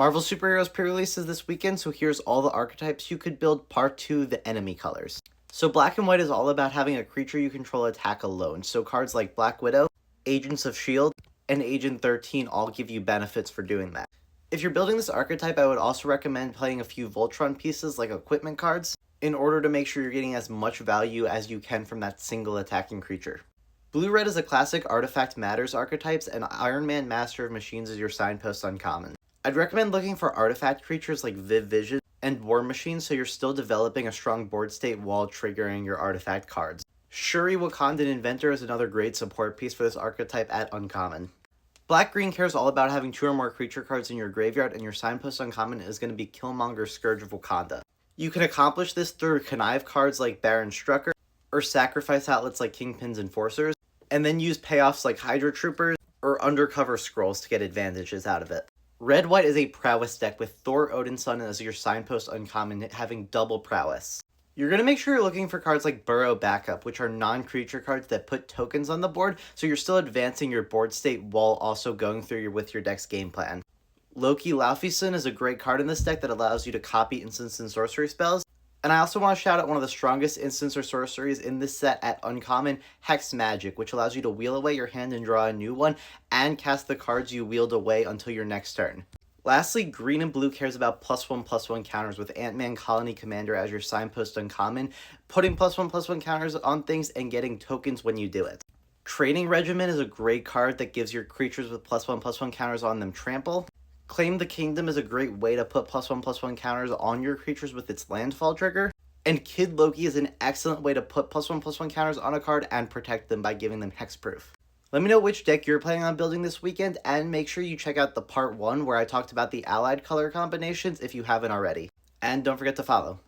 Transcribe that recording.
Marvel Superheroes pre-releases this weekend, so here's all the archetypes you could build. Part 2, the enemy colors. So Black and White is all about having a creature you control attack alone, so cards like Black Widow, Agents of S.H.I.E.L.D., and Agent 13 all give you benefits for doing that. If you're building this archetype, I would also recommend playing a few Voltron pieces like equipment cards in order to make sure you're getting as much value as you can from that single attacking creature. Blue-Red is a classic Artifact Matters archetypes, and Iron Man Master of Machines is your signpost uncommon. I'd recommend looking for artifact creatures like Viv Vision and War Machine so you're still developing a strong board state while triggering your artifact cards. Shuri Wakandan Inventor is another great support piece for this archetype at uncommon. Black-Green cares all about having 2 or more creature cards in your graveyard, and your signpost uncommon is going to be Killmonger Scourge of Wakanda. You can accomplish this through connive cards like Baron Strucker, or sacrifice outlets like Kingpin's Enforcers, and then use payoffs like Hydra Troopers or Undercover Scrolls to get advantages out of it. Red-White is a prowess deck with Thor Odinson as your signpost uncommon, having double prowess. You're going to make sure you're looking for cards like Burrow Backup, which are non-creature cards that put tokens on the board, so you're still advancing your board state while also going through with your deck's game plan. Loki Laufeyson is a great card in this deck that allows you to copy instants and sorcery spells. And I also want to shout out one of the strongest instants or sorceries in this set at uncommon, Hex Magic, which allows you to wheel away your hand and draw a new one, and cast the cards you wheeled away until your next turn. Lastly, Green and Blue cares about +1/+1 counters with Ant-Man Colony Commander as your signpost uncommon, putting +1/+1 counters on things and getting tokens when you do it. Training Regiment is a great card that gives your creatures with +1/+1 counters on them trample. Claim the Kingdom is a great way to put +1/+1 counters on your creatures with its landfall trigger. And Kid Loki is an excellent way to put +1/+1 counters on a card and protect them by giving them hexproof. Let me know which deck you're planning on building this weekend, and make sure you check out the part 1 where I talked about the allied color combinations if you haven't already. And don't forget to follow.